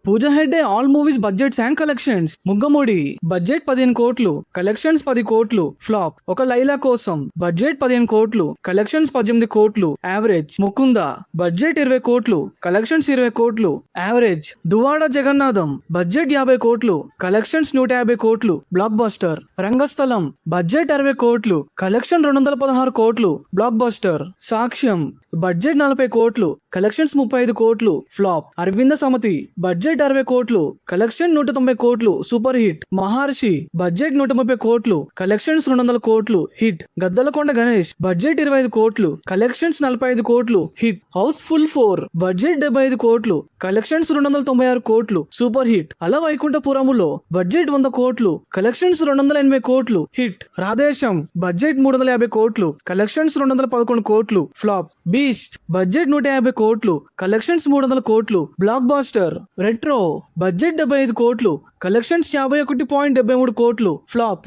Puja Hegde all movies budgets and collections. Mugamoodi budget 15 కోట్లు, collections 10 కోట్లు, flop. ఒక లైలా కోసం బడ్జెట్ 15 కోట్లు, కలెక్షన్స్ 18 కోట్లు, యావరేజ్. ముకుంద బడ్జెట్ 20 కోట్లు, కలెక్షన్స్ 20 కోట్లు, యావరేజ్. దువాడ జగన్నాథం బడ్జెట్ 50 కోట్లు, కలెక్షన్స్ 150 కోట్లు, బ్లాక్ బస్టర్. రంగస్థలం బడ్జెట్ 60 కోట్లు, కలెక్షన్ 216 కోట్లు, బ్లాక్ బస్టర్. సాక్ష్యం బడ్జెట్ 40 కోట్లు, కలెక్షన్స్ 35 కోట్లు, ఫ్లాప్. అరవింద సమతి బడ్జెట్ 60 కోట్లు, కలెక్షన్ 190 కోట్లు, సూపర్ హిట్. మహర్షి బడ్జెట్ 130 కోట్లు, కలెక్షన్స్ 200 కోట్లు, హిట్. గద్దలకొండ గణేష్ బడ్జెట్ 25 కోట్లు, కలెక్షన్స్ 45 కోట్లు, హిట్. హౌస్ ఫుల్ 4 బడ్జెట్ 75 కోట్లు, కలెక్షన్స్ 296 కోట్లు, సూపర్ హిట్. అల వైకుంఠపురములో బడ్జెట్ 100 కోట్లు, కలెక్షన్స్ 280 కోట్లు, హిట్. రాధేశం బడ్జెట్ 350 కోట్లు, కలెక్షన్స్ 211 కోట్లు, ఫ్లాప్. బీస్ట్ బడ్జెట్ 150 కోట్లు, కలెక్షన్స్ 300 కోట్లు, బ్లాక్ బాస్టర్. రెట్రో బడ్జెట్ 75 కోట్లు, కలెక్షన్స్ 51.73 కోట్లు, ఫ్లాప్.